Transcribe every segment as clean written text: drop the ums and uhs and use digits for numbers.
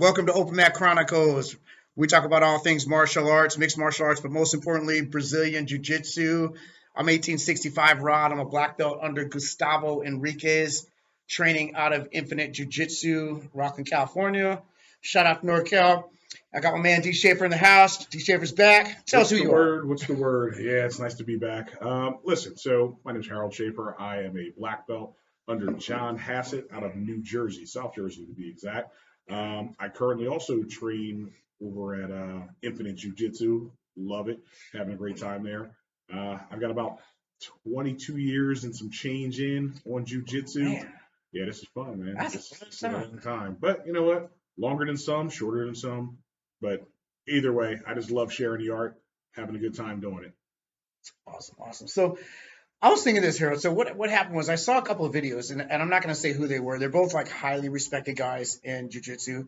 Welcome to Open Mat Chronicles. We talk about all things martial arts, mixed martial arts, but most importantly, Brazilian Jiu-Jitsu. I'm 1865 Rod. I'm a black belt under Gustavo Enriquez, training out of Infinite Jiu-Jitsu, Rockland, California. Shout out to NorCal. I got my man D. Schaefer in the house. D. Schaefer's back. Tell us What's who the you are. word? What's the word? Yeah, it's nice to be back. Listen, so my name is Harold Schaefer. I am a black belt under John Hassett out of New Jersey, South Jersey to be exact. I currently also train over at Infinite Jiu-Jitsu. Love it. Having a great time there. I've got about 22 years and some change in on Jiu-Jitsu. Man, Yeah, this is fun, man. that's It's a long time. But you know what? Longer than some, shorter than some. But either way, I just love sharing the art, having a good time doing it. awesome. So I was thinking this, Harold. So what happened was I saw a couple of videos, and I'm not going to say who they were. They're both like highly respected guys in jiu-jitsu.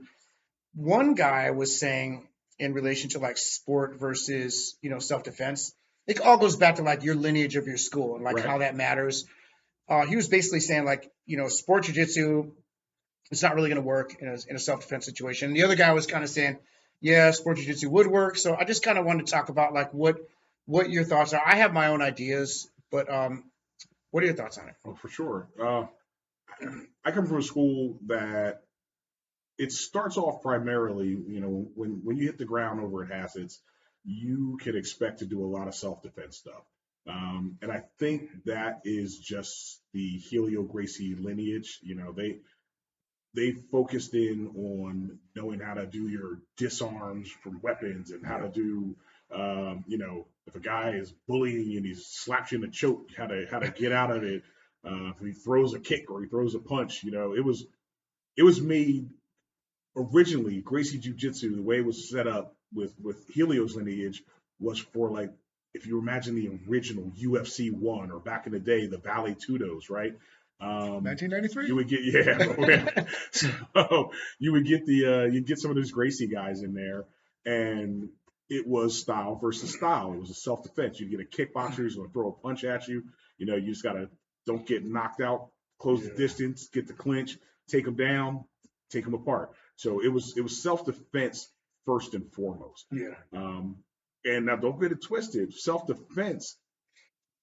One guy was saying in relation to like sport versus self-defense, it all goes back to like your lineage of your school and like Right. how that matters. He was basically saying like sport jiu-jitsu, it's not really going to work in a self-defense situation. And the other guy was kind of saying, yeah, sport jiu-jitsu would work. So I just kind of wanted to talk about like what your thoughts are. I have my own ideas, but what are your thoughts on it? Oh, for sure. I come from a school that it starts off primarily, when you hit the ground over at Hassett's, you can expect to do a lot of self-defense stuff. And I think that is just the Helio Gracie lineage. They focused in on knowing how to do your disarms from weapons and how to do, if a guy is bullying you and he slaps you in the choke, how to get out of it. If he throws a kick or he throws a punch, it was made originally. Gracie Jiu Jitsu, the way it was set up with Helio's lineage, was for like, if you imagine the original UFC one, or back in the day, the Vale Tudos, right? 1993. You would get, yeah. So you would get you'd get some of those Gracie guys in there, and it was style versus style. It was a self defense. You get a kickboxer who's going to throw a punch at you. You just gotta don't get knocked out, close the distance, get the clinch, take them down, take them apart. So it was self defense first and foremost. Yeah. And now don't get it twisted. Self defense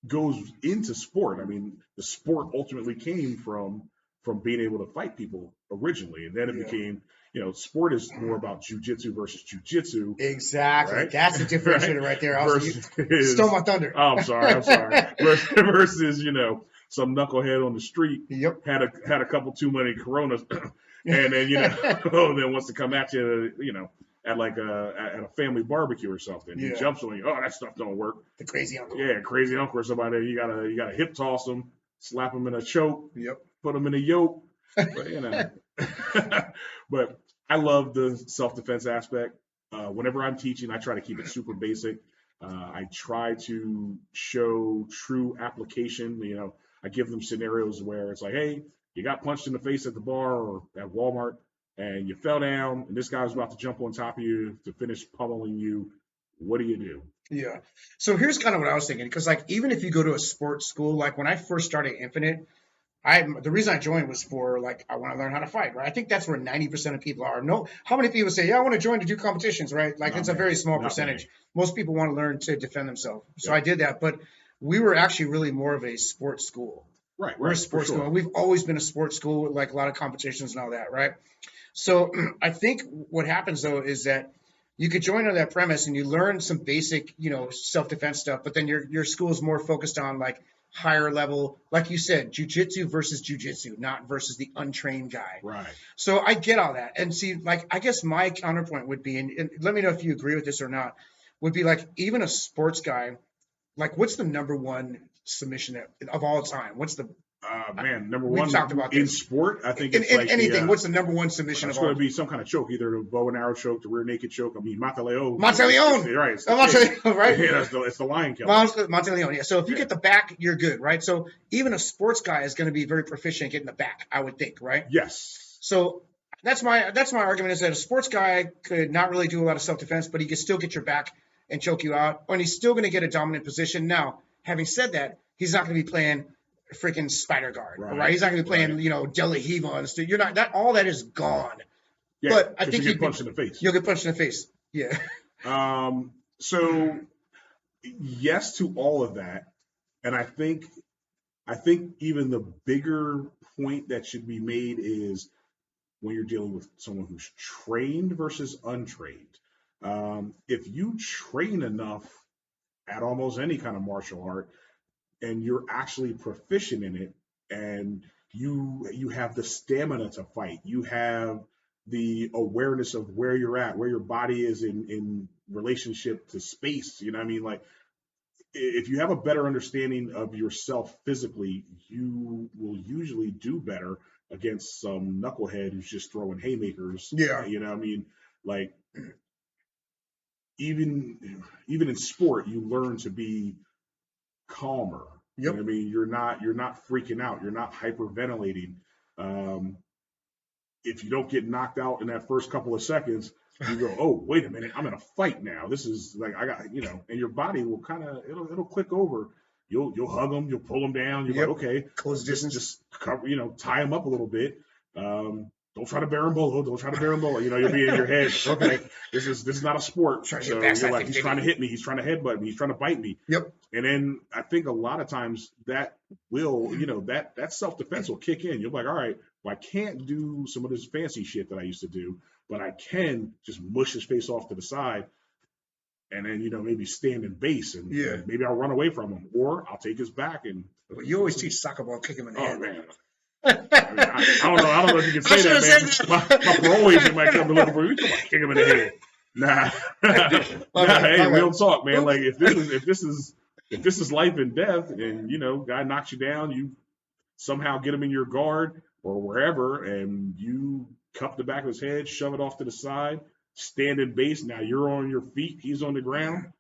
goes into sport. I mean, the sport ultimately came from being able to fight people originally, and then it became, sport is more about jujitsu versus jujitsu. Exactly. Right? That's the differentiator right there. You stole my thunder. Oh, I'm sorry. Versus, some knucklehead on the street Yep. had a couple too many Coronas, and then then wants to come at you, at like at a family barbecue or something. Yeah. He jumps on you. Oh, that stuff don't work. The crazy uncle. Yeah, crazy uncle or somebody. You gotta hip toss them, slap them in a choke, Yep. put them in a yoke. But but I love the self defense aspect. Whenever I'm teaching, I try to keep it super basic. I try to show true application. I give them scenarios where it's like, hey, you got punched in the face at the bar or at Walmart, and you fell down, and this guy was about to jump on top of you to finish pummeling you. What do you do? Yeah. So here's kind of what I was thinking, because like even if you go to a sports school, like when I first started Infinite, the reason I joined was for like I want to learn how to fight, right? I think that's where 90% of people are. No, how many people say, yeah, I want to join to do competitions, right? Like it's a very small percentage. Most people want to learn to defend themselves. So I did that, but we were actually really more of a sports school. Right. We're a sports school. We've always been a sports school with like a lot of competitions and all that, right? So I think what happens though is that you could join on that premise and you learn some basic, self-defense stuff, but then your school is more focused on like higher level, like you said, jujitsu versus jujitsu, not versus the untrained guy. Right. So I get all that. And see, like, I guess my counterpoint would be, and let me know if you agree with this or not, would be like even a sports guy, like what's the number one submission of all time? What's the number we one talked about in this. sport? I think in it's like anything. What's the number one submission it's of all going to time? be some kind of choke, either the bow and arrow choke, the rear naked choke. I mean, Mataleon. Mataleon. Right. It's Mataleon, right? Yeah, it's the lion killer. Mataleon, yeah. So if you get the back, you're good, right? So even a sports guy is going to be very proficient at getting the back, I would think, right? Yes. So that's my argument is that a sports guy could not really do a lot of self-defense, but he could still get your back and choke you out, and he's still going to get a dominant position. Now, having said that, he's not going to be playing freaking Spider Guard, right? He's not going to be playing, De La Hiva and stuff. You're not that. All that is gone Yeah, But I because think you get punched in the face. you'll get punched in the face. Yeah. So yes to all of that, and I think even the bigger point that should be made is when you're dealing with someone who's trained versus untrained. If you train enough at almost any kind of martial art and you're actually proficient in it, and you have the stamina to fight, you have the awareness of where you're at, where your body is in relationship to space. You know what I mean? Like, if you have a better understanding of yourself physically, you will usually do better against some knucklehead who's just throwing haymakers. Yeah. You know what I mean? Like, even in sport, you learn to be calmer. You know Yep. what I mean? You're not freaking out. You're not hyperventilating. Um, if you don't get knocked out in that first couple of seconds, you go, oh, wait a minute, I'm in a fight now. This is like, I got, and your body will kind of, it'll click over. You'll hug them, you'll pull them down. You're Yep. like, okay, Close distance. just cover, tie them up a little bit. Don't try to berimbolo. Don't try to berimbolo. You'll be in your head. Okay, this is not a sport. So you're like, he's trying to hit me. He's trying to headbutt me. He's trying to bite me. Yep. And then I think a lot of times that will, that self-defense will kick in. You're like, all right, well, I can't do some of this fancy shit that I used to do, but I can just mush his face off to the side and then, maybe stand in base and maybe I'll run away from him or I'll take his back. And you always teach soccer ball, kick him in the head. Oh, man. I don't know if you can say that, man. My parole agent might come to look for you. Kick him in the head. Nah. Hey, real talk, man. Like if this is life and death, and guy knocks you down, you somehow get him in your guard or wherever, and you cup the back of his head, shove it off to the side, stand in base. Now you're on your feet, he's on the ground.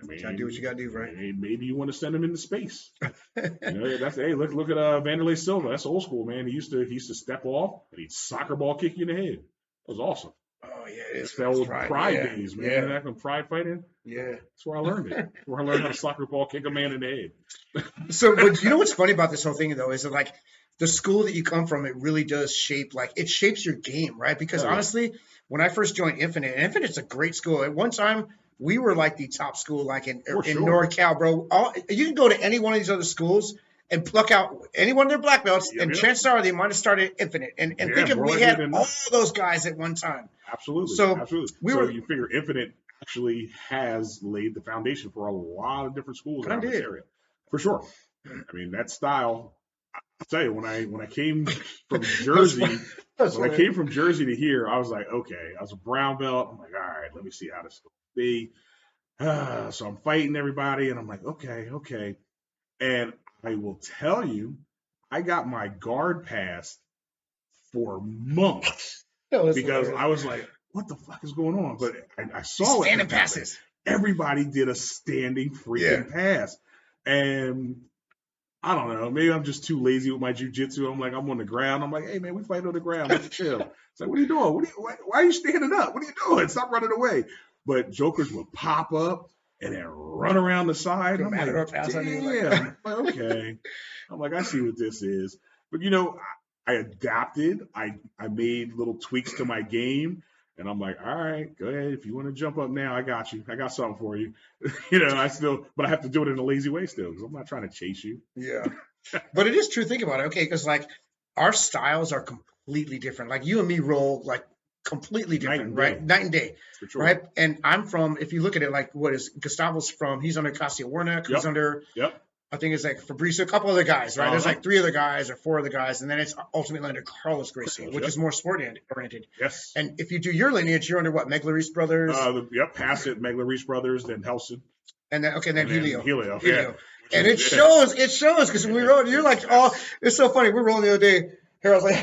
I mean, you gotta do what you gotta do, right? Maybe you want to send him into space. That's look at Vanderlei Silva. That's old school, man. He used to step off and he'd soccer ball kick you in the head. That was awesome. Oh yeah, it's the old pride days, man. Yeah. Back when pride fighting. Yeah, that's where I learned it. That's where I learned how to soccer ball kick a man in the head. So, but you know what's funny about this whole thing though is that like the school that you come from, it really does shape it shapes your game, right? Because honestly, when I first joined Infinite's a great school. At one time, we were like the top school, like in NorCal, bro. You can go to any one of these other schools and pluck out any one of their black belts, and chances are they might have started Infinite. And think if we had all those guys at one time. Absolutely. Absolutely. You figure Infinite actually has laid the foundation for a lot of different schools around this area. For sure. I mean, that style, I'll tell you, when I came from Jersey, to here, I was like, okay, I was a brown belt. I'm like, all right, let me see how this is going to be. So I'm fighting everybody, and I'm like, okay. And I will tell you, I got my guard pass for months because I was like, what the fuck is going on? But I saw standing passes. Everybody did a standing freaking pass. And I don't know, maybe I'm just too lazy with my jujitsu. I'm like, I'm on the ground. I'm like, hey, man, we fight on the ground. Let's chill. It's like, what are you doing? Why are you standing up? What are you doing? Stop running away. But jokers would pop up and then run around the side. I'm like, damn. Okay. I'm like, I see what this is. But, I adapted. I made little tweaks to my game. And I'm like, all right, go ahead. If you want to jump up now, I got you. I got something for you. But I have to do it in a lazy way still because I'm not trying to chase you. Yeah. But it is true. Think about it. Okay. Because our styles are completely different. Like you and me roll completely different, right? Night and day, sure. Right? And I'm from, if you look at it, what is Gustavo's from? He's under Casio Warnock. He's under, I think it's Fabrizio, a couple other guys, right? There's 3 other guys or 4 other guys, and then it's ultimately under Carlos Gracie, which is more sport oriented. Yes. And if you do your lineage, you're under what? Meglarese brothers? Past it, Meglarese brothers, then Helson. And then Helio. Yeah. And it shows because when we rode, you're like, oh, it's so funny. We're rolling the other day. Harold's like,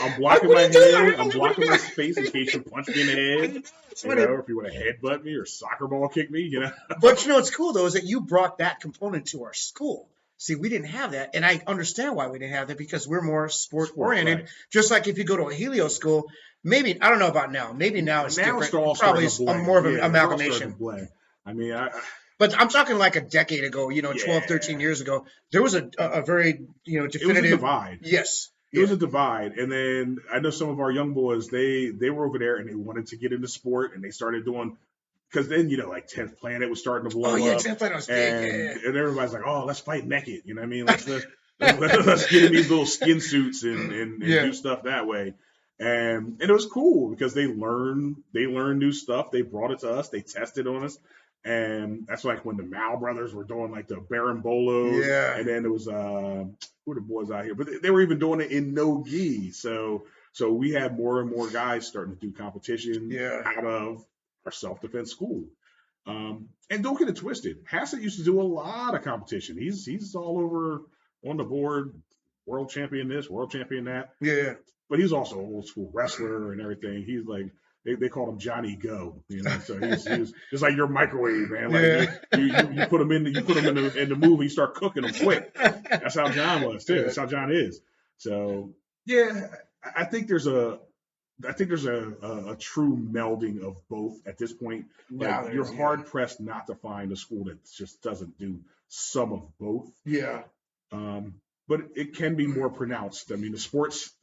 I'm blocking my head. I'm blocking my space in case you punch me in the head. If you want to headbutt me or soccer ball kick me, But what's cool though is that you brought that component to our school. See, we didn't have that, and I understand why we didn't have that because we're more sport oriented. Right. Just like if you go to a Helio school, maybe I don't know about now. Maybe now it's different. Probably more of an amalgamation. I mean, But I'm talking like a decade ago, 12, 13 years ago. There was a very, definitive divide. Yes. It was a divide. And then I know some of our young boys, they were over there and they wanted to get into sport and they started doing, because then, like 10th Planet was starting to blow up. 10th Planet was big, and everybody's like, oh, let's fight naked. You know what I mean? Let's get in these little skin suits and do stuff that way. And it was cool because they learned new stuff. They brought it to us. They tested on us. And that's like when the Mal brothers were doing like the Barambolos. Yeah. And then it was, who are the boys out here? But they were even doing it in no gi. So we had more and more guys starting to do competition out of our self-defense school. And don't get it twisted. Hassett used to do a lot of competition. He's all over on the board, world champion this, world champion that. Yeah. But he's also an old school wrestler and everything. He's like, they called him Johnny Go, So he was just like your microwave, man. Like you put him in the movie, you start cooking them quick. That's how John was too. That's how John is. So yeah, I think there's a true melding of both at this point. Like, you're hard pressed not to find a school that just doesn't do some of both. Yeah. But it can be more pronounced. I mean, the sports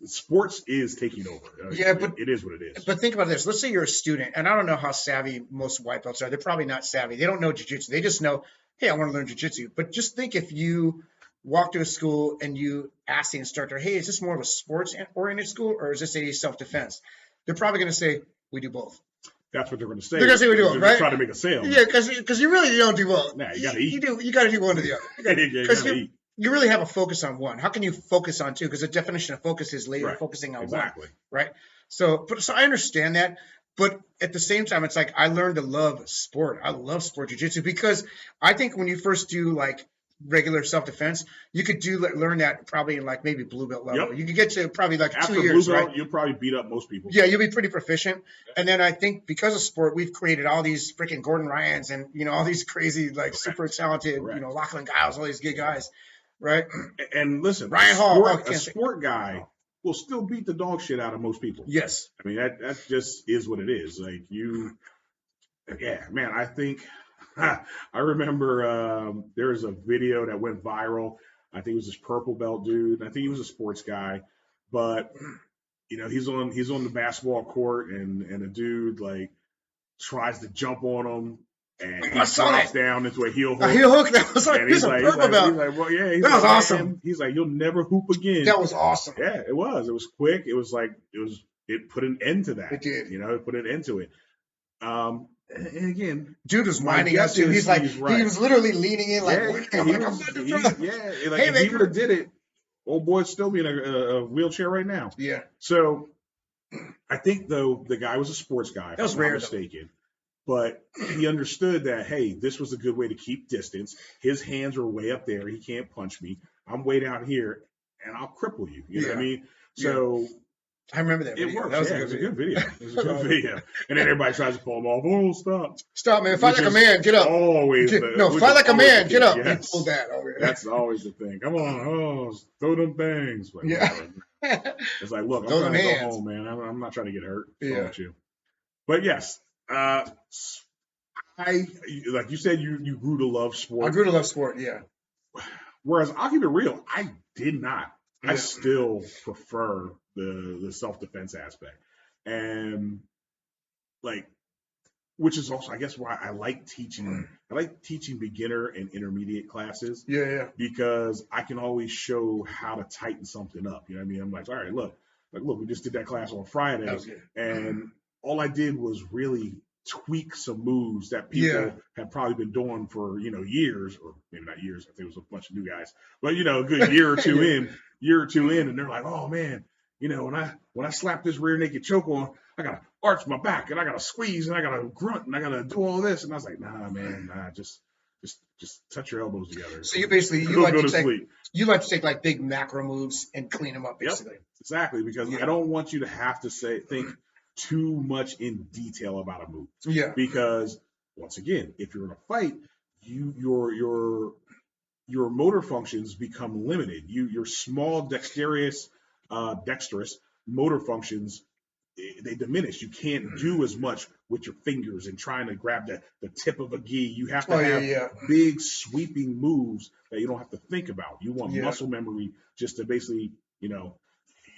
is taking over. But it is what it is. But think about this. Let's say you're a student, and I don't know how savvy most white belts are. They're probably not savvy. They don't know jiu-jitsu. They just know, hey, I want to learn jiu-jitsu. But just think if you walk to a school and you ask the instructor, hey, is this more of a sports-oriented school or is this a self-defense? They're probably going to say, we do both. That's what they're going to say. They're going to say we do both, right? Trying to make a sale. Yeah, because you really don't do both. Nah, you got to eat. You got to do one or the other. You got to eat. You really have a focus on one. How can you focus on two? Because the definition of focus is later focusing on one. Right? So I understand that. But at the same time, it's like I learned to love sport. I love sport jiu-jitsu because I think when you first do like regular self-defense, you could learn that probably in like maybe blue belt level. Yep. You could get to probably like after 2 years, blue belt, right? You'll probably beat up most people. Yeah, you'll be pretty proficient. And then I think because of sport, we've created all these freaking Gordon Ryans and, all these crazy, like super talented, Lachlan Giles, all these good guys, right? And listen, Ryan Hall, a sport guy will still beat the dog shit out of most people. Yes. I mean, that just is what it is. Like man, I think I remember there was a video that went viral. I think it was this purple belt dude. I think he was a sports guy, but he's on the basketball court and a dude like tries to jump on him and he drops down into a heel hook. A heel hook. That was like, and he's like, purple belt. He's like, well, yeah, that was awesome. He's like, you'll never hoop again. That was awesome. Yeah, it was. It was quick. It was like it put an end to that. It did. It put an end to it. And again, dude was winding up too. He's like, he was literally leaning in like, if he would have did it, old boy'd still be in a wheelchair right now. Yeah. So I think though the guy was a sports guy. That was rare, mistaken. But he understood that, hey, this was a good way to keep distance. His hands are way up there. He can't punch me. I'm way down here, and I'll cripple you. You know what I mean? So I remember that video. It works. That was it was a good video. It was a good video. And then everybody tries to pull him off. Oh, stop. Stop, man. Fight like a man. Get up. Always. Fight like a man. Get up. Yes. Pull that over. That's always the thing. Come on. Oh, throw them things. Like, it's like, look, I'm trying to go home, man. I'm not trying to get hurt. With you. But yes, like you said, you grew to love sport. I grew to love sport, yeah. Whereas I'll keep it real, I did not. Yeah. I still prefer the self-defense aspect, and like, which is also, I guess, why I like teaching. I like teaching beginner and intermediate classes. Yeah. Because I can always show how to tighten something up. You know what I mean? I'm like, all right, look, we just did that class on Friday, and all I did was really tweak some moves that people had probably been doing for years, or maybe not years. I think it was a bunch of new guys, but a good year or two in, and they're like, oh man, when I slap this rear naked choke on, I gotta arch my back and I gotta squeeze and I gotta grunt and I gotta do all this, and I was like, nah, man, just touch your elbows together. So you basically you like to take like big macro moves and clean them up, basically. Yep, exactly, because I don't want you to have to think too much in detail about a move. Yeah. Because once again, if you're in a fight, your motor functions become limited. Your small dexterous motor functions, they diminish. You can't do as much with your fingers and trying to grab the tip of a gi. You have to have big sweeping moves that you don't have to think about. You want muscle memory just to basically,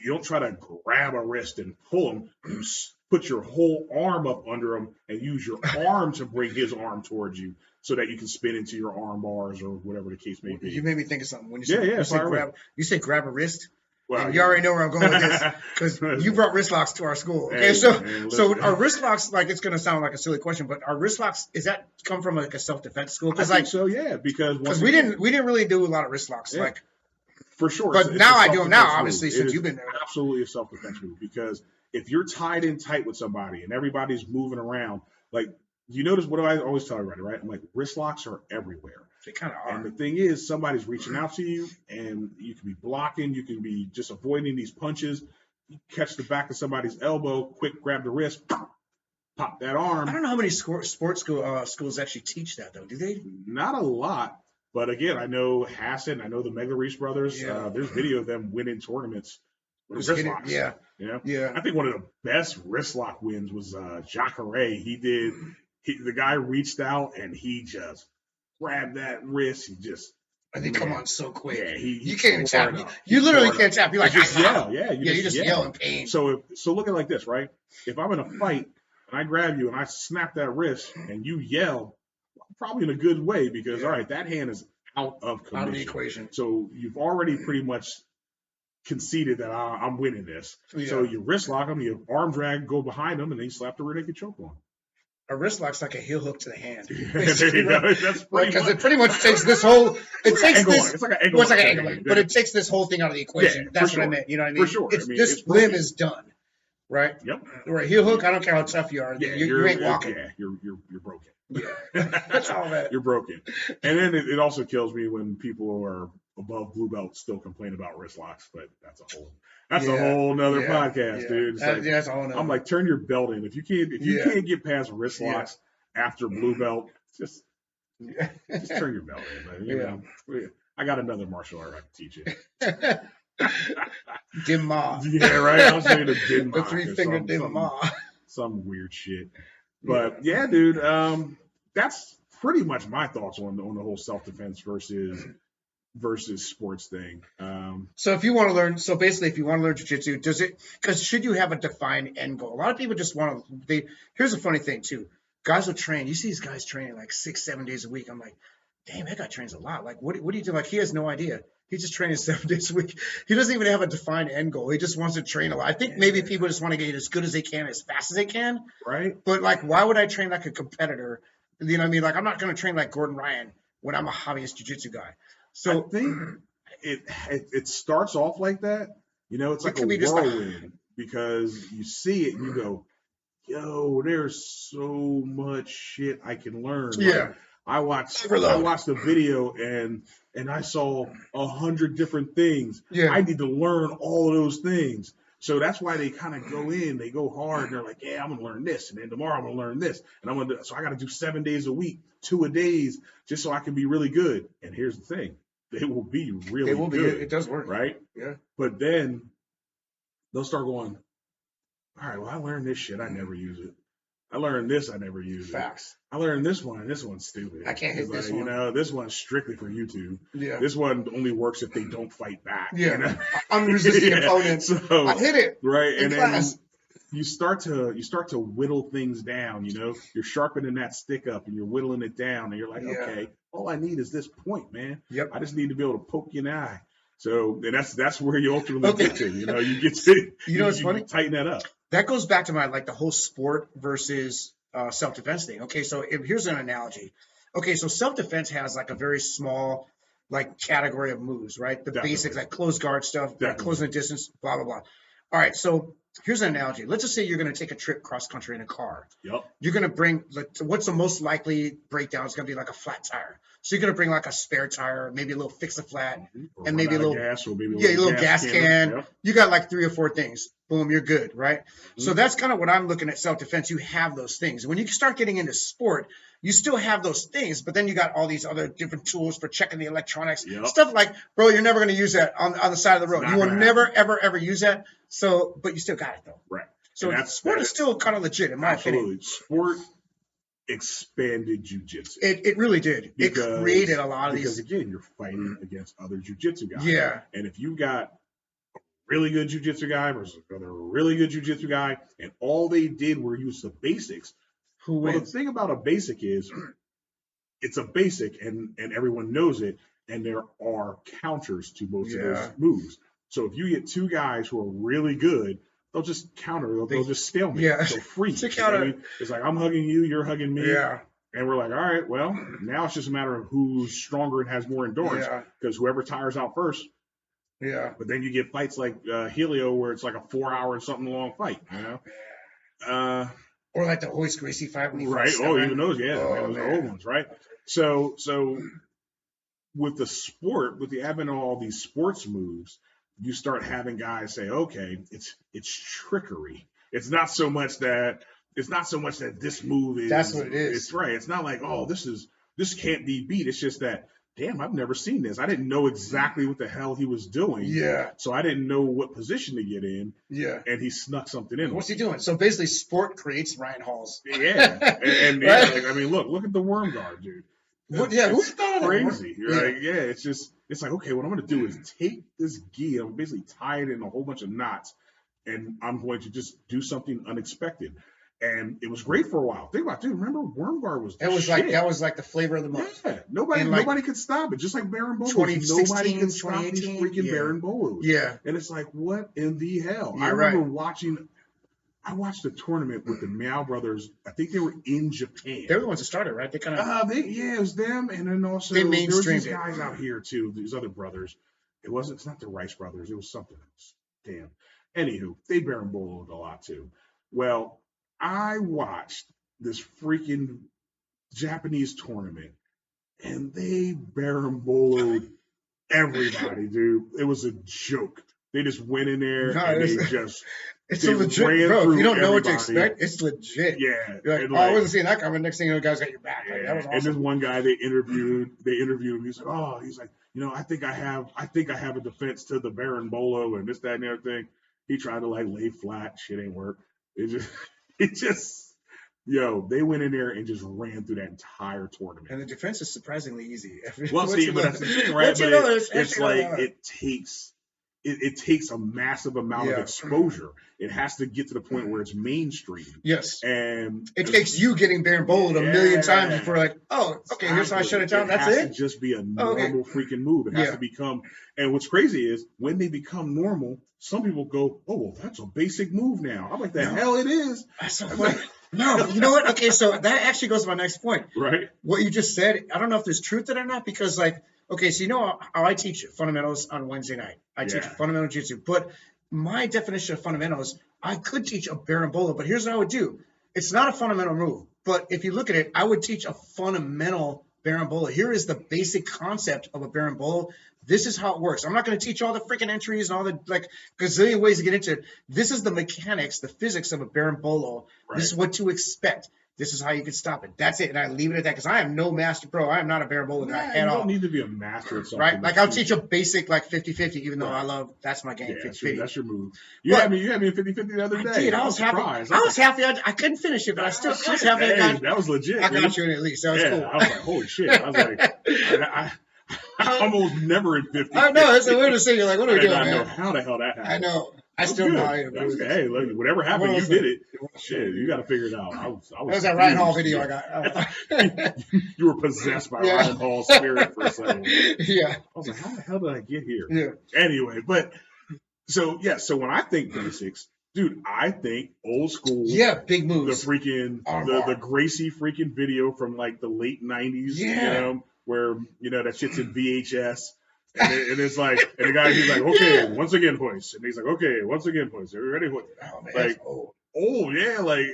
you don't try to grab a wrist and pull him. You put your whole arm up under him and use your arm to bring his arm towards you so that you can spin into your arm bars or whatever the case may be. You made me think of something when you say grab a wrist. Well, and you already know where I'm going with this because you brought wrist locks to our school. Okay, so are wrist locks, like, it's going to sound like a silly question, but are wrist locks, is that come from like a self-defense school? I think so, yeah, because we didn't really do a lot of wrist locks, like, for sure. But now I do them now, obviously, since you've been there. Absolutely a self-defense move, because if you're tied in tight with somebody and everybody's moving around, like, you notice what I always tell everybody, right? I'm like, wrist locks are everywhere. They kind of are. And the thing is, somebody's reaching out to you, and you can be blocking, you can be just avoiding these punches. You catch the back of somebody's elbow, quick grab the wrist, pop that arm. I don't know how many sports schools actually teach that, though. Do they? Not a lot. But again, I know Hassan, I know the Mega Reach brothers. Yeah. There's video of them winning tournaments with wrist locks. Yeah. Yeah. I think one of the best wrist lock wins was Jacare. The guy reached out and he just grabbed that wrist. I think come on so quick. Yeah, you can't even tap. You literally can't tap. You're like, just yell. Yeah, you just yell in pain. So look at it like this, right? If I'm in a fight and I grab you and I snap that wrist and you yell, probably in a good way, because all right, that hand is out of commission. Out of the equation. So you've already pretty much conceded that I'm winning this. Yeah. So you wrist lock them, you arm drag, go behind them, and then you slap the rear naked choke on. A wrist lock's like a heel hook to the hand. There you go. That's because it pretty much takes this whole. It's like an angle. Yeah. But it takes this whole thing out of the equation. Yeah, that's what I meant. You know what I mean? For sure. This limb is done. Right. Yep. Right. Heel hook. I don't care how tough you are. Yeah, you ain't walking. Yeah. You're broken. Yeah. That's all that. You're broken. And then it also kills me when people are above blue belt still complain about wrist locks, but that's a whole nother podcast, dude. That's all. I'm like, turn your belt in. If you can't get past wrist locks after blue belt, just turn your belt in. You know, I got another martial art I can teach you. Dim Ma. Yeah, right. I was saying a Dim Ma. The 3-finger Dim Ma. Some weird shit. But yeah, dude, that's pretty much my thoughts on the whole self-defense versus sports thing. So if you want to learn, if you want to learn jiu-jitsu, because should you have a defined end goal? A lot of people just want to, here's a funny thing too. Guys will train. You see these guys training like 6-7 days a week. I'm like, damn, that guy trains a lot. Like, what do you do? Like, he has no idea. He's just training 7 days a week. He doesn't even have a defined end goal. He just wants to train a lot. I think maybe people just want to get as good as they can, as fast as they can. Right. But like, why would I train like a competitor? You know what I mean? Like, I'm not going to train like Gordon Ryan when I'm a hobbyist jiu-jitsu guy. So I think it starts off like that. You know, it's like a whirlwind, because you see it and you go, yo, there's so much shit I can learn. Yeah. Like, I watched the video and I saw 100 different things. Yeah. I need to learn all of those things. So that's why they kind of go in, they go hard, and they're like, yeah, I'm going to learn this, and then tomorrow I'm going to learn this, and so I got to do 7 days a week, 2-a-days, just so I can be really good. And here's the thing, they will be really good. It does work. Right? Yeah. But then they'll start going, all right, well, I learned this shit, I never use it. I learned this, I never use Facts. it. I learned this one, and this one's stupid. I can't hit this one. You know, this one's strictly for YouTube. Yeah. This one only works if they don't fight back. Yeah. You know? I'm resisting opponents. So, I hit it. Right. In And class. then you start to whittle things down, you know. You're sharpening that stick up and you're whittling it down, and you're like, okay, all I need is this point, man. Yep. I just need to be able to poke you in the eye. So, and that's where you ultimately get to. You know, you get to what's funny? Tighten that up. That goes back to my the whole sport versus self-defense thing. Okay, so here's an analogy. Okay, so self-defense has like a very small category of moves, right? The basics, like close guard stuff, like closing the distance, blah, blah, blah. All right, so here's an analogy. Let's just say you're going to take a trip cross-country in a car. Yep. You're going to bring, what's the most likely breakdown? It's going to be like a flat tire. So you're going to bring like a spare tire, maybe a little fix-a-flat, and maybe a little gas, or maybe a little gas can. Yep. You got like 3 or 4 things. Boom, you're good, right? Mm-hmm. So that's kind of what I'm looking at self-defense. You have those things. When you start getting into sport, you still have those things, but then you got all these other different tools for checking the electronics. Yep. Stuff like, bro, you're never going to use that on the side of the road. You will never, ever, ever use that. So, but you still got it though. Right. So sport is still kind of legit in my opinion. Sport expanded jiu-jitsu. It really did. It created a lot of these. Because again, you're fighting against other jiu-jitsu guys. Yeah. And if you got a really good jiu-jitsu guy versus another really good jiu-jitsu guy, and all they did were use the basics. Who Well, the wins? thing about a basic is it's a basic and everyone knows it, and there are counters to most of those Yeah. moves. So if you get two guys who are really good, they'll just counter, they'll just stalemate, Yeah. they'll freeze. To You know what I counter. mean? It's like I'm hugging you, you're hugging me, Yeah. and we're like, all right, well, now it's just a matter of who's stronger and has more endurance, Yeah. because whoever tires out first. Yeah. But then you get fights like Helio, where it's like a 4 hour and something long fight, you know. Or like the Hoist Gracie fight when he Right. fought Oh, Seven. even those, yeah, Oh, man, those are man. old ones, right? So with the sport, with the advent of all these sports moves, you start having guys say, okay, it's trickery. It's not so much that this move is. That's what it is. It's right. It's not like, oh, this can't be beat. It's just that, damn, I've never seen this. I didn't know exactly what the hell he was doing. Yeah. So I didn't know what position to get in. Yeah. And he snuck something in. What's he doing? So basically, sport creates Ryan Halls. Yeah. And Right? yeah, like, I mean, look at the worm guard, dude. What, yeah, who's that? Crazy. Yeah. Like, yeah, it's like, okay, what I'm going to do is take this gi, I'm basically tie it in a whole bunch of knots, and I'm going to just do something unexpected. And it was great for a while. Think about it, dude. Remember, worm guard was the shit. Like that was like the flavor of the month. Yeah, nobody could stop it. Just like Baron Bolos, 2016, nobody could stop these 2018, freaking yeah. Baron Bolos. Yeah. And it's like, what in the hell? Yeah, I remember right. I watched a tournament with the Meow brothers. I think they were in Japan. They're the ones that started, right? They kind of. It was them, and then also They there was mainstreamed these it. guys out here too. These other brothers. It's not the Rice brothers. It was something else. Damn. Anywho, they Baron Boloed a lot too. Well, I watched this freaking Japanese tournament, and they Baron Boloed everybody, dude. It was a joke. They just went in there and they just. It's they a legit, ran bro. If through you don't know what to everybody. expect, it's legit. Yeah. You're like, and oh, I wasn't seeing that coming. Next thing you know, the guy's got your back. Like, that was And this awesome. one guy they interviewed him. He's like, I think I have a defense to the Baron Bolo and this, that, and the other thing. He tried to like lay flat, shit ain't work. They went in there and just ran through that entire tournament. And the defense is surprisingly easy. Well, see, but that's the thing, right? But it's like it takes a massive amount of exposure. It has to get to the point where it's mainstream. Yes. And it takes you getting Baron Bowled a million times before like, oh, okay, here's how I shut it down. That's it? It has to just be a normal freaking move. It has to become, and what's crazy is when they become normal, some people go, oh, well, that's a basic move now. I'm like, the hell it is. That's so funny. No, you know what? Okay, so that actually goes to my next point. Right. What you just said, I don't know if there's truth in it or not, because like, okay, so you know how I teach fundamentals on Wednesday night. I teach fundamental jiu-jitsu, but my definition of fundamentals, I could teach a Berimbolo, but here's what I would do. It's not a fundamental move, but if you look at it, I would teach a fundamental Berimbolo. Here is the basic concept of a Berimbolo. This is how it works. I'm not going to teach all the freaking entries and all the like gazillion ways to get into it. This is the mechanics, the physics of a Berimbolo. Right. This is what to expect. This is how you can stop it. That's it. And I leave it at that because I am no master pro. I am not a Berimbolo guy at all. You don't need to be a master at something. Right? Like I'll teach a basic like 50-50, even though that's my game, 50-50. That's your move. You had me in 50-50 the other day. I was happy. I was happy. I couldn't finish it, but I was happy. That was legit. I got you in at least. That was cool. I was like, holy shit. I was like, I almost never in 50. I know. It's the weirdest thing. You're like, what are we doing, man? I know how the hell that happened. I know. I still know how to do it. Hey, look, whatever happened, you did it. Shit, you got to figure it out. That was that Ryan Hall video I got. You were possessed by Ryan Hall's spirit for a second. Yeah. I was like, how the hell did I get here? Yeah. Anyway, but so when I think basics, dude, I think old school. Yeah, big moves. The freaking the Gracie freaking video from like the late 90s. Yeah. You know, where that shit's in VHS. And it's like, and the guy, he's like, okay, once again, hoist. And he's like, okay, once again, hoist. Are you ready? Hoist. Oh, man. Like, yeah, like.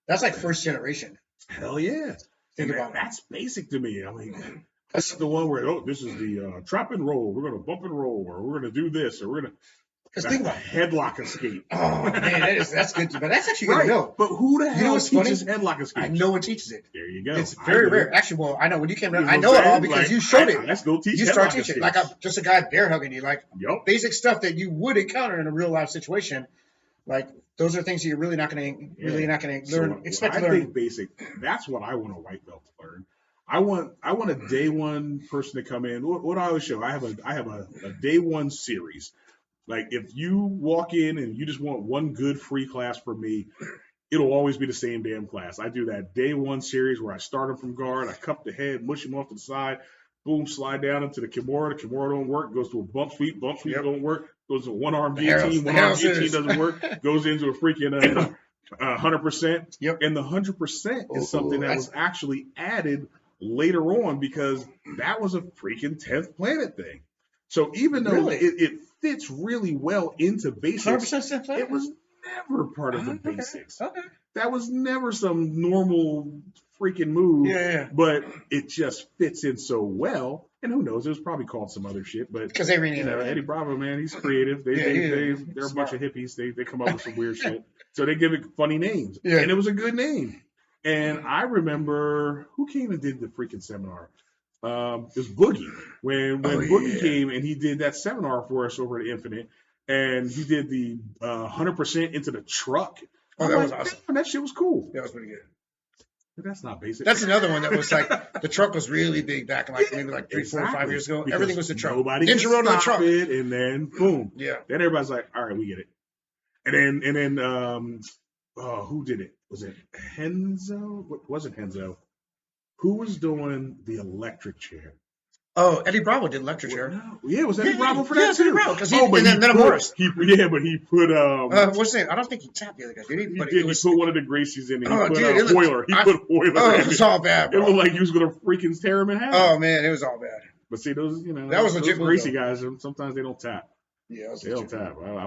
That's like first generation. Hell yeah. Think about that's basic to me. I mean, that's the one where, this is the trap and roll. We're going to bump and roll, or we're going to do this, or we're going to. Because think about headlock escape. Oh man, that's good. But that's actually good to know. But who the hell teaches headlock escape? No one teaches it. There you go. It's very rare. Actually, well, I know when you came down, I know it all because you showed it. Let's go teach. You start teaching like just a guy bear hugging you, like basic stuff that you would encounter in a real life situation. Like those are things that you're really not going to learn. So expect to learn. I think basic. That's what I want a white belt to learn. I want a day one person to come in. What I always show, I have a day one series. Like if you walk in and you just want one good free class from me, it'll always be the same damn class. I do that day one series where I start him from guard, I cup the head, mush him off to the side, boom, slide down into the Kimura. The Kimura don't work, goes to a bump sweep don't work, goes to one arm guillotine, one arm guillotine doesn't work, goes into a freaking 100%. Yep. And the 100% is something that was actually added later on because that was a freaking 10th planet thing. So even though it fits really well into basics, 100% it was never part of the basics. Okay. That was never some normal freaking move. Yeah. But it just fits in so well. And who knows? It was probably called some other shit. But because they renamed it. Eddie Bravo, man, he's creative. They're a bunch of hippies. They come up with some weird shit. So they give it funny names. Yeah. And it was a good name. And I remember who came and did the freaking seminar. It was Boogie. When Boogie came and he did that seminar for us over at Infinite, and he did the 100% into the truck. Oh, that was awesome. Man, that shit was cool. That was pretty good. But that's not basic. That's another one that was like the truck was really big back in like maybe like 3, 4, 5 years ago. Because everything was the truck. Nobody Ninja rode on the truck. it, and then boom. Yeah. Then everybody's like, all right, we get it. And then who did it? Was it Henzo? What was it, Henzo? Who was doing the electric chair? Oh, Eddie Bravo did electric chair. No. Yeah, it was Eddie Bravo for that too. Eddie Bravo, because and then Metamoris. He put what's his name? I don't think he tapped the other guy, did he? He put one of the Gracies in, and he put Hoyler. He put Hoyler. Oh, it was all bad, bro. It looked like he was gonna freaking tear him in half. Oh man, it was all bad. But see, those that was legit those Gracie guys. Sometimes they don't tap. Yeah, they don't tap. I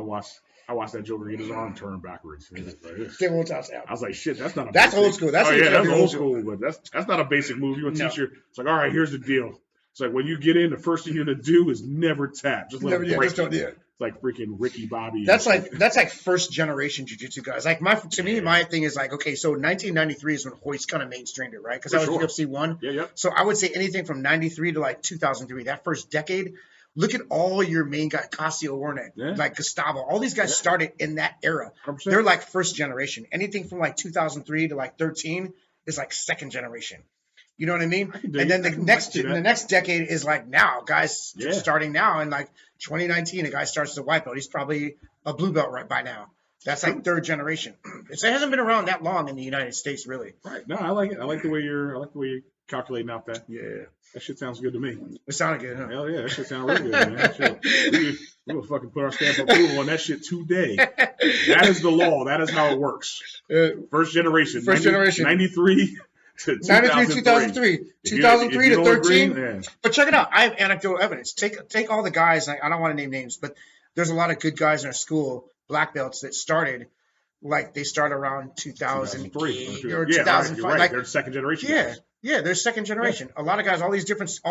watched that Joker get his arm turned backwards. They won't tap. I was like, shit, that's not a. That's basic. old school. That's old school. But that's not a basic move. You're a teacher. It's like, all right, here's the deal. It's like when you get in, the first thing you're gonna do is never tap. Just let it break. It's like freaking Ricky Bobby. That's like first generation jiu-jitsu guys. Like my thing is like, okay, so 1993 is when Hoist kind of mainstreamed it, right? Because that was UFC 1. Yeah. So I would say anything from 93 to like 2003, that first decade. Look at all your main guys, Casio Wernick, like Gustavo. All these guys started in that era. 100%. They're like first generation. Anything from like 2003 to like 13 is like second generation. You know what I mean? And then the next decade is like now, guys starting now. And like 2019, a guy starts to wipe out. He's probably a blue belt right by now. That's like third generation. It hasn't been around that long in the United States, really. Right. No, I like it. I like the way you're calculating out that. Yeah. That shit sounds good to me. It sounded good, huh? Hell yeah, that shit sounds really good, man. We're going to fucking put our stamp of approval on that shit today. That is the law. That is how it works. First generation. 93 to 2003. 2003 to 13. But check it out. I have anecdotal evidence. Take all the guys. I don't want to name names, but there's a lot of good guys in our school, black belts, that started. Like they start around 2003 or 2005. Right. Like they're second generation. Guys. Yeah, they're second generation. A lot of guys, all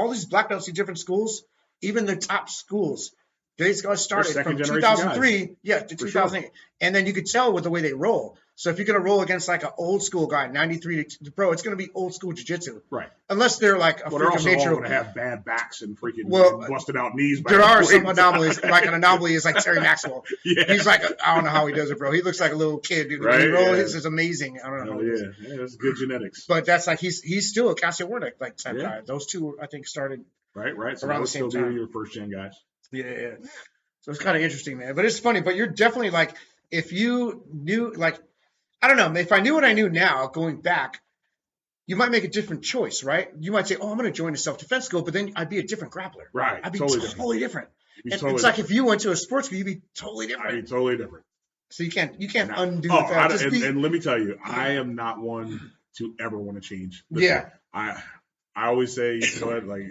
these black belts in different schools, even the top schools, these guys started from 2003, to 2008. Sure. And then you could tell with the way they roll. So if you're going to roll against like an old school guy, 93 to pro, it's going to be old school jiu-jitsu. Right. Unless they're like a freak of nature. They're going to have bad backs and freaking busted out knees. There are some anomalies. Like an anomaly is like Terry Maxwell. He's like, I don't know how he does it, bro. He looks like a little kid, dude. When he rolls, it's amazing. I don't know. Yeah, that's good genetics. But that's like, he's still a Casio Wernick like type guy. Those two, I think, started right. So around the same time. Your first gen guys. Yeah. So it's kind of interesting, man. But it's funny. But you're definitely like, if you knew, like, I don't know. If I knew what I knew now, going back, you might make a different choice, right? You might say, "Oh, I'm going to join a self-defense school," but then I'd be a different grappler. Right. I'd be totally different. It's like if you went to a sports school, you'd be totally different. I'd be totally different. So you can't undo that. And let me tell you, I am not one to ever want to change. Yeah. I always say, you know what, like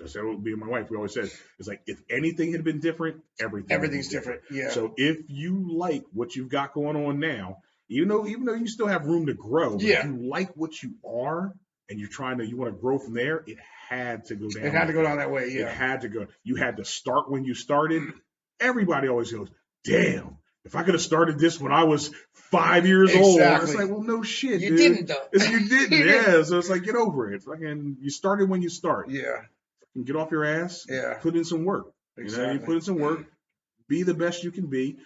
I said, me and my wife, we always said, it's like if anything had been different, everything's different. Yeah. So if you like what you've got going on now, even though you still have room to grow, if you like what you are and you want to grow from there, it had to go down. It had to go down that way. Yeah. It had to go. You had to start when you started. Everybody always goes, damn. If I could have started this when I was 5 years old, it's like, well, no shit, you didn't though. You didn't, yeah. So it's like, get over it. Fucking, you started when you start. Yeah. Fucking get off your ass. Yeah. Put in some work. Exactly. You put in some work. Be the best you can be.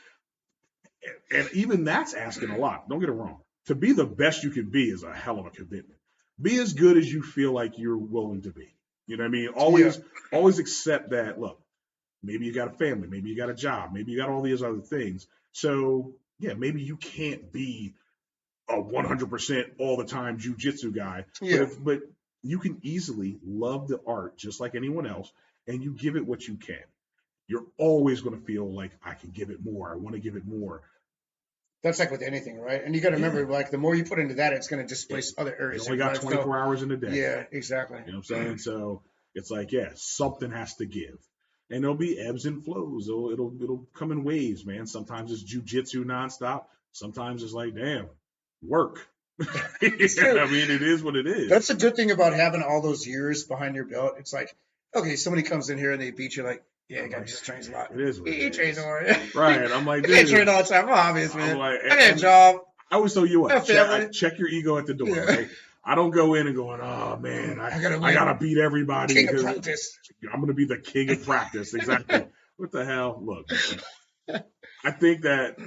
And even that's asking a lot. Don't get it wrong. To be the best you can be is a hell of a commitment. Be as good as you feel like you're willing to be. You know what I mean? Always accept that. Look, maybe you got a family, maybe you got a job, maybe you got all these other things. So yeah, maybe you can't be a 100% all the time jujitsu guy, Yeah. but you can easily love the art just like anyone else, and you give it what you can. You're always going to feel like I can give it more. I want to give it more. That's like with anything, right? And you got to remember, like the more you put into that, it's going to displace other You areas. only got 24 hours in a day. Yeah, exactly. You know what I'm saying? So it's like, yeah, something has to give. And there'll be ebbs and flows. It'll come in waves, man. Sometimes it's jujitsu nonstop. Sometimes it's like, damn, work. I mean, it is what it is. That's a good thing about having all those years behind your belt. It's like, okay, somebody comes in here and they beat you, like, yeah, the guy just trains a lot. It is what He it trains is. more. Right. I'm like, I can't train all the time. I'm obvious, man. I'm like, I got a job. I always tell you what, I have family. check your ego at the door, Yeah. right? I don't go in and going, oh man, I gotta beat everybody. King of practice. I'm gonna be the king of practice. Exactly. What the hell? Look, I think that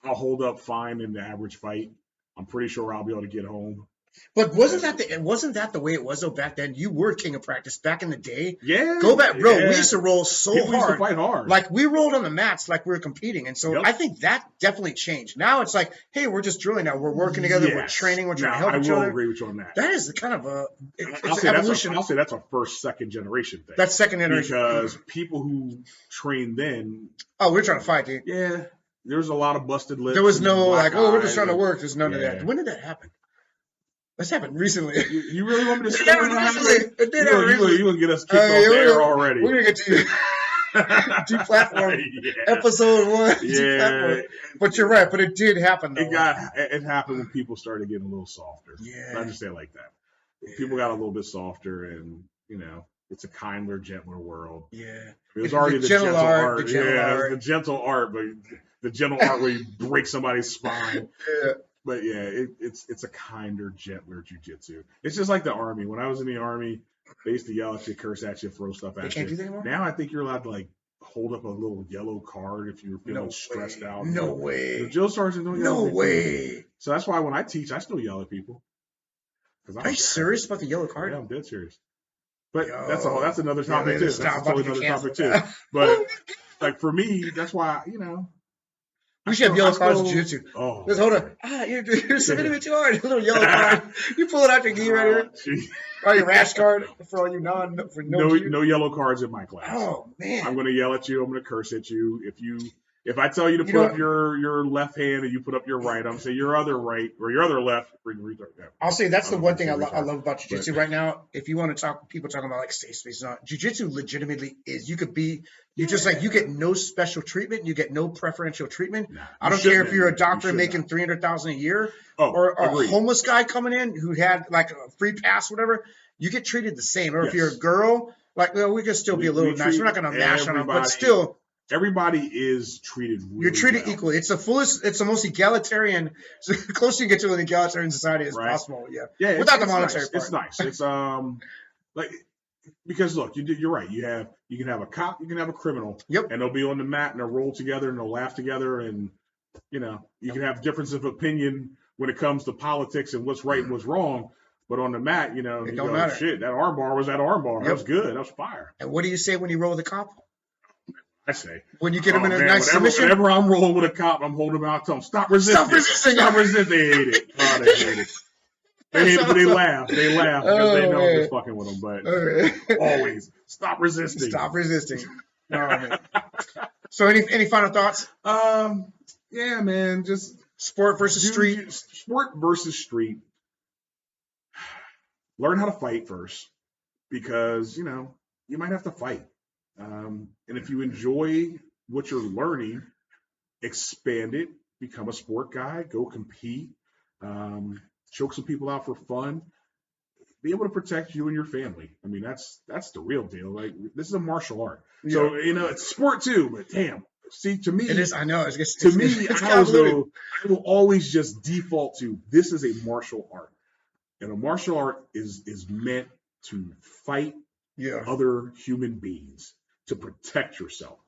I'll hold up fine in the average fight. I'm pretty sure I'll be able to get home. But wasn't that the way it was though back then? You were king of practice back in the day. Yeah. Go back, bro. Yeah. We used to roll so People hard. used to fight hard. Like we rolled on the mats like we were competing. And so I think that definitely changed. Now it's like, hey, we're just drilling now. We're working together. Yes. We're training. We're trying to help each other. I will agree with you on that. That is the kind of I'll say evolution. I'll say that's a first, second generation thing. That's second generation. Because people who trained then. Oh, we're trying to fight, dude. Yeah. There's a lot of busted lips. There was no like, oh, we're just trying to work. There's none of that. When did that happen? This happened recently. You really want me to say it recently? You gonna get us kicked off the air already? We're gonna get to you. Deplatform. Episode 1. Yeah. But you're right. But it did happen. Though. It happened when people started getting a little softer. Yeah. I just say it like that. People got a little bit softer, and it's a kinder, gentler world. Yeah. It was already the gentle art. The gentle art, but the gentle art where you break somebody's spine. Yeah. But yeah, it's a kinder, gentler jujitsu. It's just like the Army. When I was in the Army, they used to yell at you, curse at you, throw stuff at you. They can't do that anymore? Now I think you're allowed to like hold up a little yellow card if you're feeling stressed out. No way. The drill sergeant don't yell. No way. So that's why when I teach, I still yell at people. Are you serious about the yellow card? Yeah, I'm dead serious. But that's another topic too. That's totally another topic too. But like for me, that's why we should have yellow cards in jiu-jitsu. Oh, just hold on. You're submitting it too hard. A little yellow card. You pull it out your gi right here. Or your rash card for all you no yellow cards in my class. Oh man. I'm gonna yell at you. I'm gonna curse at you. If I tell you to put up your left hand and you put up your right, I'm gonna say your other right or your other left. I'll say that's the one thing I love about jiu-jitsu right now. If you want to talk, people talking about like safe space, jiu-jitsu legitimately is. You get no special treatment. You get no preferential treatment. No, I don't care if you're a doctor making $300,000 a year or a homeless guy coming in who had like a free pass, whatever. You get treated the same. Or if you're a girl, like we can still be a little nice. We're not going to mash on them, but still. Everybody is treated really You're treated equally. It's the most egalitarian, so close you can get to an egalitarian society as possible. Yeah. Without the monetary part. It's nice. It's like because look, you're right. You can have a cop, you can have a criminal. Yep. And they'll be on the mat and they'll roll together and they'll laugh together and you can have difference of opinion when it comes to politics and what's right and what's wrong. But on the mat, it don't matter. Shit, that armbar was that armbar. Yep. That was good. That was fire. And what do you say when you roll with a cop? I say. When you get him in a nice submission? Whenever I'm rolling with a cop, I'm holding him out, tell him, stop resisting. Stop resisting. They hate it. Oh, they hate it. They hate it, but they laugh. They laugh because they know I'm just fucking with them. But always, stop resisting. Stop resisting. Oh, so any final thoughts? Yeah, man. Just sport versus street. Sport versus street. Learn how to fight first because, you might have to fight. And if you enjoy what you're learning, expand it, become a sport guy, go compete, choke some people out for fun, be able to protect you and your family. I mean, that's the real deal. Like this is a martial art. Yeah. So, it's sport too, but damn, see, to me, it is, I know. I will always just default to this is a martial art. And a martial art is meant to fight other human beings, to protect yourself,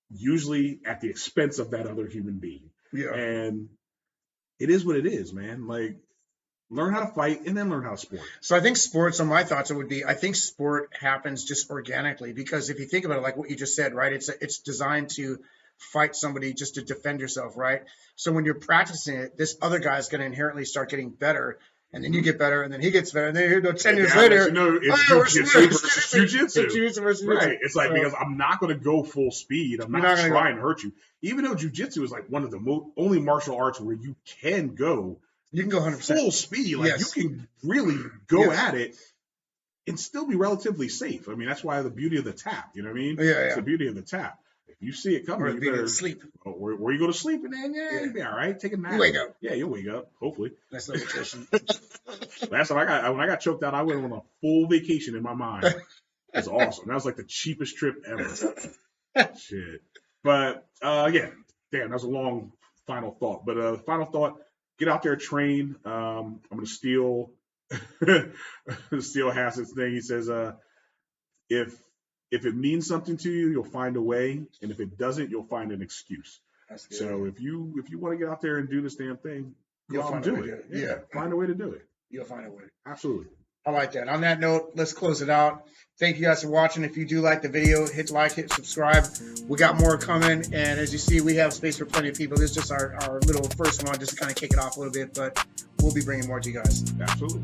usually at the expense of that other human being. Yeah. And it is what it is, man. Like, Learn how to fight and then learn how to sport. So I think sports, on my thoughts, it would be, I think sport happens just organically, because if you think about it, like what you just said, right? It's designed to fight somebody just to defend yourself, right? So when you're practicing it, this other guy's going to inherently start getting better, and then you get better, and then he gets better, and then you go 10 years later. You know, it's oh, jiu-jitsu versus jiu-jitsu. Jiu-jitsu versus Right. jiu-jitsu. It's like, So- because I'm not going to go full speed. I'm You're not not gonna trying to hurt you. Even though jiu-jitsu is like one of the only martial arts where you can go You can go 100%. full speed. Like, Yes. you can really go Yes. at it and still be relatively safe. I mean, that's why the beauty of the tap. You know what I mean? Yeah, It's yeah. the beauty of the tap. If you see it Or coming, you being better asleep. where you go to sleep, and then Yeah. you'll be all right. Take a nap. You wake up. Yeah, you'll wake up. Hopefully. That's no nutrition. Last time when I got choked out, I went on a full vacation in my mind. It was awesome. That was like the cheapest trip ever. Shit. But yeah, damn, that was a long final thought. But final thought: get out there, train. I'm gonna steal Hassan's thing. He says, if it means something to you, you'll find a way, and if it doesn't, you'll find an excuse. That's good. So if you want to get out there and do this damn thing, go You'll out and find a do way it. to do it. Yeah. Find a way to do it. You'll find a way. Absolutely. I like that. On that note, let's close it out. Thank you guys for watching. If you do like the video, hit like, hit subscribe. We got more coming. And as you see, we have space for plenty of people. This is just our little first one, just to kind of kick it off a little bit. But we'll be bringing more to you guys. Absolutely.